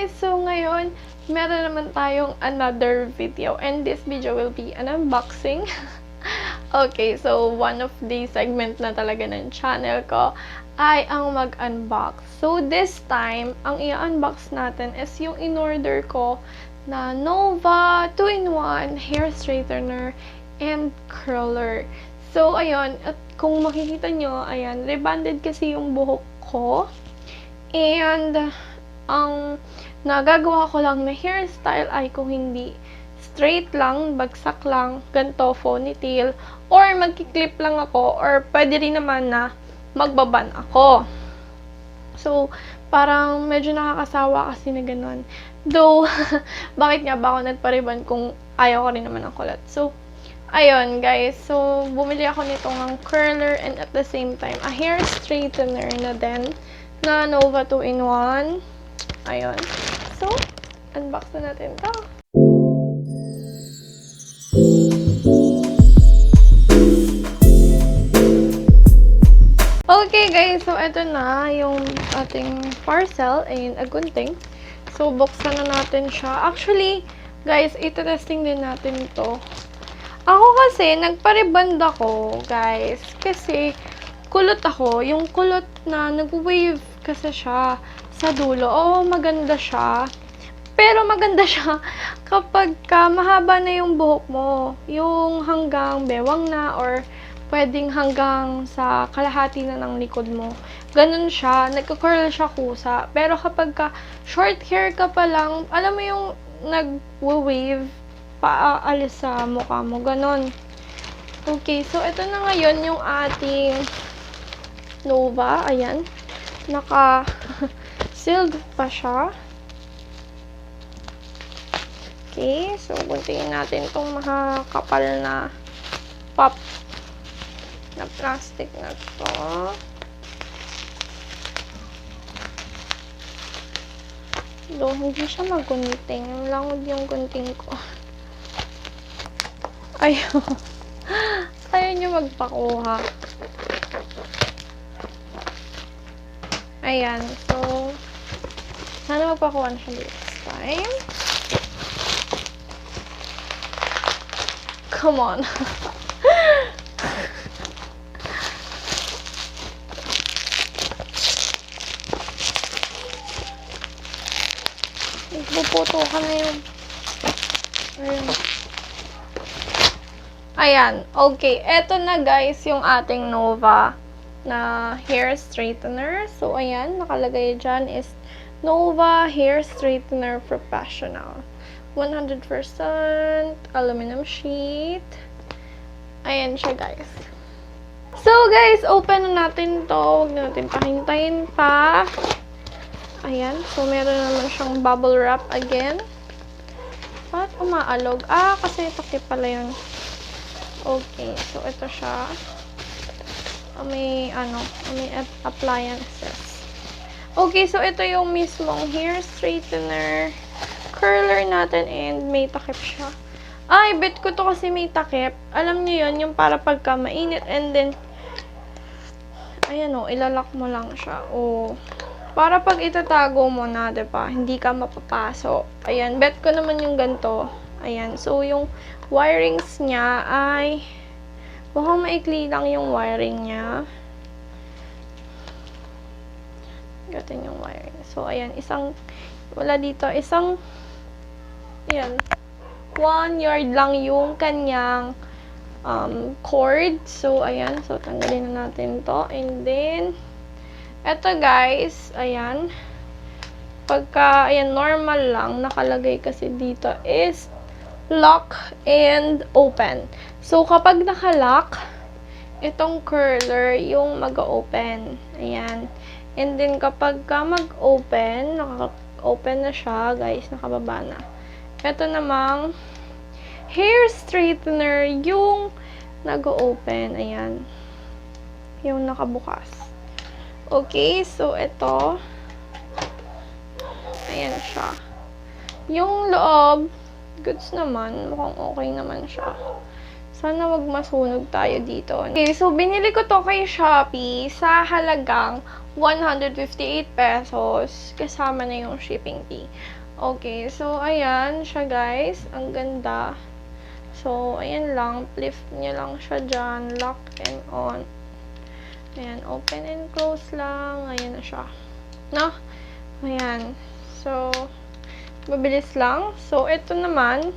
guys! So ngayon, meron naman tayong another video and this video will be an unboxing. Okay, so one of the segment na talaga ng channel ko ay ang mag-unbox. So this time, ang i-unbox natin is yung in-order ko na Nova 2-in-1 hair straightener and curler. So ayun, at kung makikita nyo, ayan, rebonded kasi yung buhok ko. And ang nagagawa ko lang na hairstyle ay kung hindi straight lang, bagsak lang, ganito, ponytail, or magkiklip lang ako, or pwede rin naman na magbaban ako. So, parang medyo nakakasawa kasi na ganun. Though, bakit nga ba ako nagpariban kung ayaw ko rin naman ng kulot? So, ayun guys. So, bumili ako nitong ng curler and at the same time, a hair straightener na din na Nova 2-in-1. Ayun. So, unbox na natin to. Okay guys, so ito na yung ating parcel and agunting. So, buksan na natin siya. Actually, guys, ito-testing din natin ito. Ako kasi, nagpa-reband ako, guys. Kasi, kulot ako. Yung kulot na nag-wave kasi siya sa dulo. Oo, maganda siya. Pero maganda siya kapag mahaba na yung buhok mo. Yung hanggang bewang na or pwedeng hanggang sa kalahati na ng likod mo. Ganun siya. Nagka-curl siya kusa. Pero kapag short hair ka pa lang, alam mo yung nag-wave paalis sa mukha mo. Ganun. Okay, so ito na ngayon yung ating Nova. Ayan. Naka-sealed pa siya. Okay, so guntingin natin itong makakapal na pop na plastic na to. Though, hindi siya magunting. Ang langod yung gunting ko. Ayaw. Ayaw nyo magpakuha. Ayan. So, sana magpakuha na siya this time. Come on. Puputo ka na yung... Ayan. Okay. Eto na guys yung ating Nova na hair straightener. So, ayan. Nakalagay dyan is Nova Hair Straightener Professional. 100% aluminum sheet. Ayan siya guys. So guys, open na natin to. Huwag natin pahintayin pa. Ayan. So meron naman siyang bubble wrap again. Bakit umaalog? Kasi takip pala yun. Okay. So ito siya. May appliances. Okay. So ito yung mismong hair straightener curler natin and may takip siya. Ay, bet ko to kasi may takip. Alam niyo yun, yung para pagka mainit and then ayan o, ilalak mo lang siya. O, para pag itatago mo na, diba? Hindi ka mapapaso. Ayan, bet ko naman yung ganito. Ayan, so yung wirings niya ay mukhang maikli lang yung wiring niya. Gatin yung wiring. So, ayan, wala dito, ayan, 1 yard lang yung kanyang cord. So, ayan. So, tanggalin na natin to. And then, eto guys, ayan. Ayan, normal lang. Nakalagay kasi dito is lock and open. So, kapag nakalock, itong curler yung mag-open. Ayan. And then, kapag mag-open, naka-open na siya, guys. Nakababa na. Ito namang hair straightener yung nag-open. Ayan. Yung nakabukas. Okay. So, ito. Ayan siya. Yung loob, goods naman. Mukhang okay naman siya. So, Sana wag masunog tayo dito. Okay, so binili ko to kay Shopee sa halagang 158 pesos. Kasama na yung shipping fee. Okay, so ayan siya guys. Ang ganda. So, ayan lang. Lift niya lang siya dyan. Lock and on. Ayan, open and close lang. Ayan na siya. No? Ayan. So, mabilis lang. So, ito naman,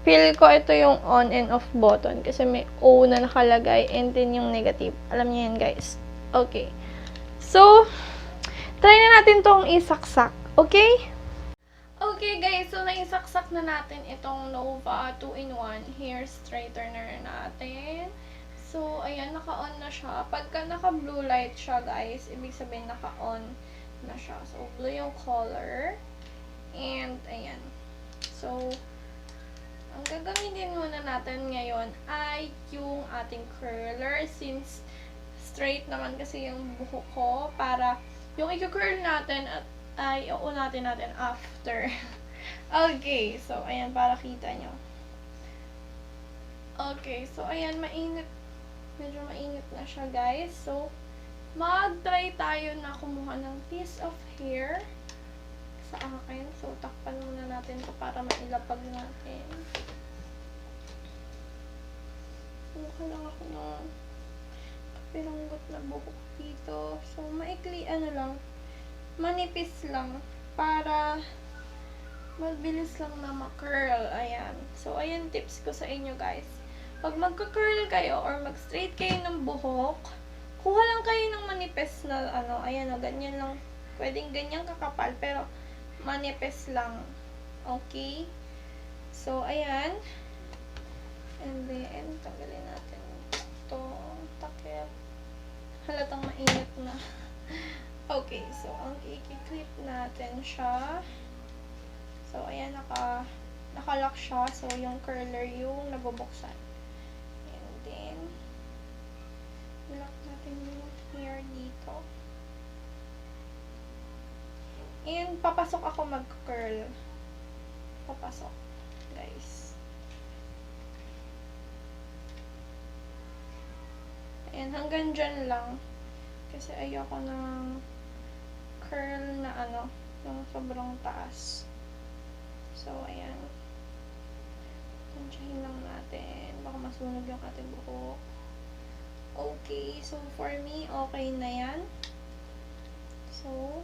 feel ko ito yung on and off button kasi may O na nakalagay and then yung negative. Alam niyo yan, guys. Okay. So, try na natin tong isaksak. Okay? Okay, guys. So, naisaksak na natin itong Nova 2-in-1 hair straightener natin. So, ayan, naka-on na siya. Pagka naka-blue light siya, guys, ibig sabihin naka-on na siya. So, blue yung color. And, ayan. So, ang gagamitin muna natin ngayon ay yung ating curler since straight naman kasi yung buhok ko para yung i-curl natin at ay uunatin natin after. Okay, so ayan para kita nyo. Okay, so ayan mainit. Medyo mainit na siya guys. So, mag-try tayo na kumuha ng piece of hair sa akin. So, takpan muna natin ito para mailapag natin. Mukha lang ako ng kapiranggot na buhok dito. So, maikli, lang, manipis lang para mabilis lang na ma-curl. Ayan. So, ayan tips ko sa inyo guys. Pag magka-curl kayo or mag-straight kayo ng buhok, kuha lang kayo ng manipis na ayan ganyan lang. Pwedeng ganyan kakapal, pero manipis lang. Okay? So, ayan. And then, tanggalin natin ito. Takip. Halatang mainit na. Okay, so, ang i-clip natin siya. So, ayan, naka-lock siya. So, yung curler yung nabubuksan. And then, lock natin yung hair dito. And, papasok ako mag-curl. Papasok, guys. Ayan, hanggang dyan lang. Kasi ayoko ng curl na yung sobrang taas. So, ayan. Tansyahin lang natin. Baka masunog yung ating buhok. Okay. So, for me, okay na yan. So,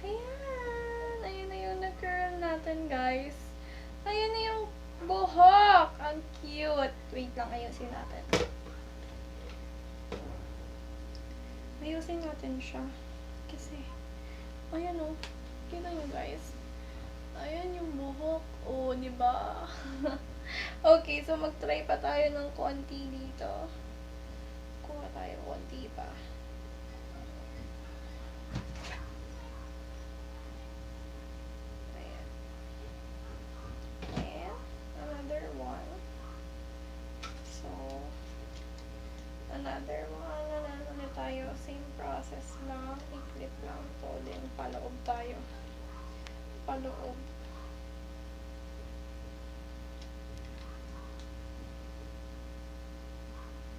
ayan. Ayan na yung na-curl natin, guys. Ayan na yung buhok. Ang cute. Wait lang, ayusin natin. Ayusin natin siya. Kasi, ayan o. Kita nyo guys. Ayan yung buhok. O, diba? Okay, so mag-try pa tayo ng konti dito. Kuha tayo konti pa. Ayan. And, another one. So, another one. Tayo, same process lang, i-clip lang to, then paloob tayo. Paloob.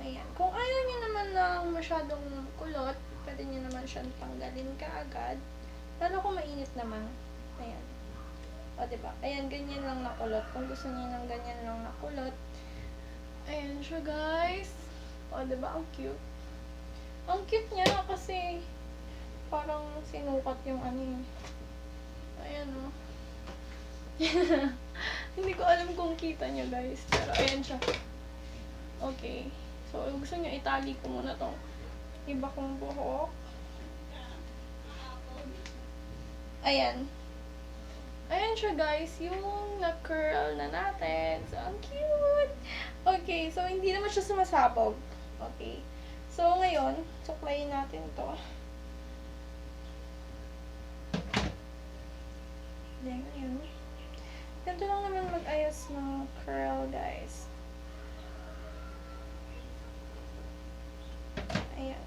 Ayan. Kung ayaw nyo naman ng masyadong kulot, pwede nyo naman siyang tanggalin kaagad. Lalo kung mainit naman. Ayan. O, diba? Ayan, ganyan lang na kulot. Kung gusto nyo ng ganyan lang na kulot. Ayan siya, guys. O, diba? Ang cute. Ang cute niya kasi parang sinukat yung Ayan o. Hindi ko alam kung kita nyo guys. Pero ayan siya. Okay. So, gusto nyo itali ko muna tong iba kong buhok. Ayan. Ayan siya guys. Yung na-curl na natin. So, ang cute. Okay. So, hindi naman siya sumasabog. Okay. So, ngayon, suklayin natin to. Then, yun. Ganito lang naman mag-ayos ng curl, guys. Ayan.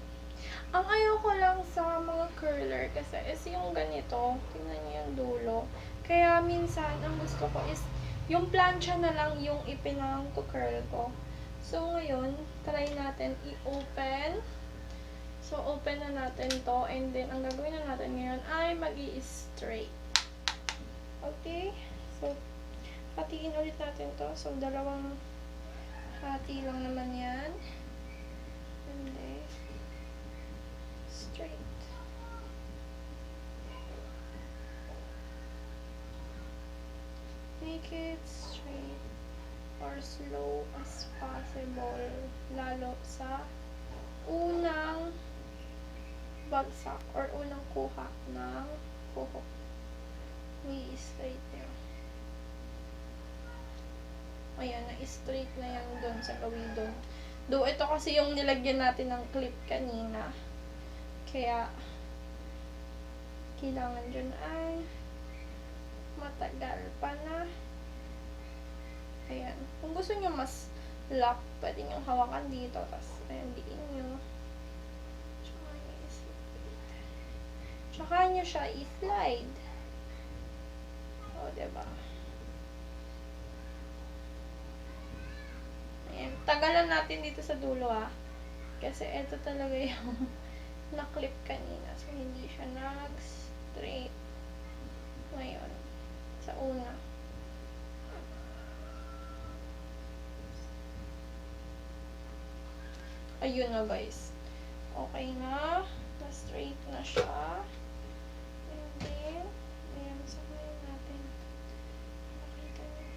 Ang ayoko lang sa mga curler kasi is yung ganito. Tingnan niyo yung dulo. Kaya minsan, ang gusto ko is Yung plancha na lang yung ipinang-curl ko. So, ngayon, try natin i-open. So, open na natin to. And then, ang gagawin na natin ngayon ay mag-i-straight. Okay? So, hatiin ulit natin to. So, dalawang hati lang naman yan. And then, straight. Make it straight or slow as possible. Lalo sa unang bagsak or unang kuha ng buhok. I-straight nyo. Ayan, na-straight na yan doon sa gawin. Do ito kasi yung nilagyan natin ng clip kanina. Kaya, kailangan dyan ay matagal pa na. Ayan. Kung gusto nyo mas lock, pwede nyo hawakan dito. Tapos, ayan, diin nyo. Tsaka nyo siya i-slide. O, diba? Ayan. Tagalan natin dito sa dulo, kasi ito talaga yung na-clip kanina. So, hindi siya nag-straight. Ngayon, sa una. Ayun na, guys. Okay na. Na-straight na siya. And then, ayan, sabayin natin. Nakita niyo.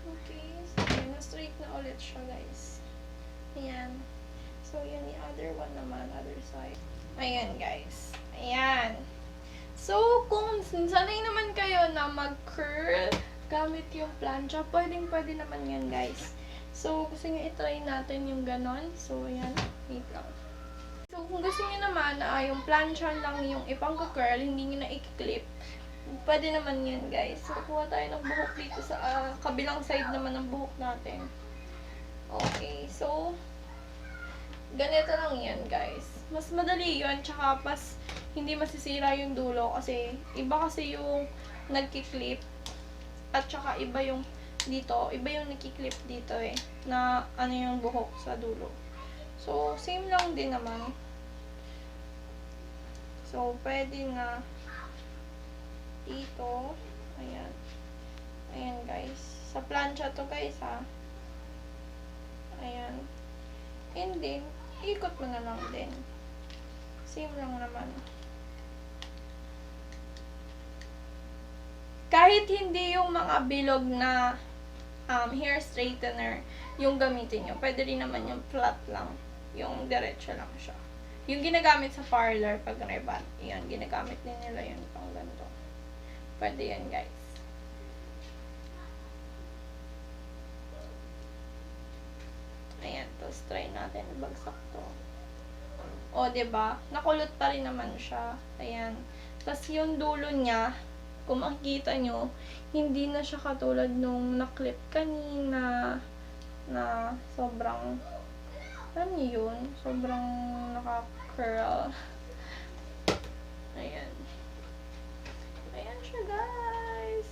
Okay. So, ayan, na-straight na ulit siya, guys. Ayan. So, yan the other one naman, other side. Ayan, guys. Ayan. So, kung sanay naman kayo na mag-curl gamit yung plancha, pwedeng-pwede naman yan, guys. So, gusto nyo i-try natin yung ganon. So, ayan. Wait lang. So, kung gusto nyo naman na yung plancha lang yung ipang-curl, hindi nyo na i-clip, pwede naman yan, guys. So, kuha tayo ng buhok dito sa kabilang side naman ng buhok natin. Okay. So, ganito lang yan, guys. Mas madali yun, tsaka pas hindi masisira yung dulo kasi iba kasi yung nagki-clip at tsaka iba yung dito, iba yung nagki-clip dito na ano yung buhok sa dulo. So, same lang din naman. So, pwede na dito. Ayan. Ayan, guys. Sa plancha to, guys, Ayan. And then, ikot mo na lang din. Same lang naman. Kahit hindi yung mga bilog na hair straightener yung gamitin nyo, pwede rin naman yung flat lang. Yung diretso lang siya. Yung ginagamit sa parlor pag rebond. Yan, ginagamit din nila yun pang ganito. Pwede yan, guys. Ayan, tapos try natin bagsak to. O, diba? Nakulot pa rin naman siya. Ayan. Tapos yung dulo niya, kung makikita nyo, hindi na siya katulad nung na-clip kanina na sobrang, ano yun? Sobrang naka-curl. Ayan. Ayan siya, guys.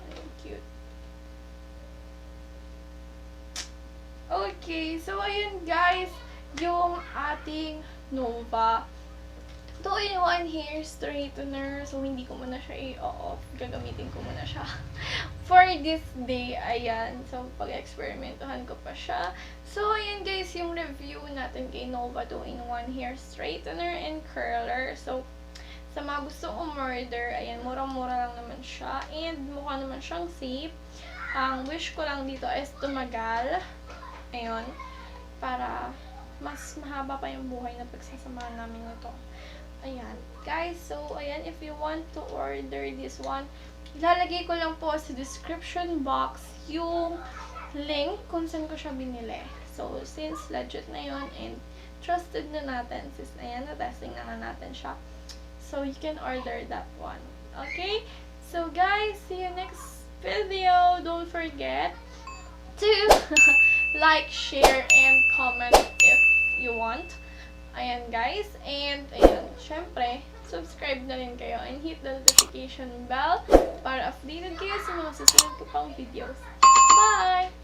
Ayan, cute. Okay, so ayun, guys, yung ating Nova 2-in-1 hair straightener. So, hindi ko muna siya i-off. Gagamitin ko muna siya for this day. Ayan. So, pag-experimentuhan ko pa siya. So, ayan, guys, yung review natin kay Nova 2-in-1 hair straightener and curler. So, sa mga gustong umorder, ayan, murang-mura lang naman siya. And, mukha naman siyang safe. Ang wish ko lang dito is tumagal. Ayun. Para mas mahaba pa yung buhay na pagsasamahan namin ito. Ayan. Guys, so, ayan, if you want to order this one, ilalagay ko lang po sa description box yung link kung saan ko siya binili. So, since legit na yun and trusted na natin, since ayan, na-testing na natin siya. So, you can order that one. Okay? So, guys, see you next video. Don't forget to like, share, and comment if you want. Ayan, guys. And, ayan, syempre, mag-subscribe na rin kayo and hit the notification bell para updated kayo sa mga susunod ko pang videos. Bye!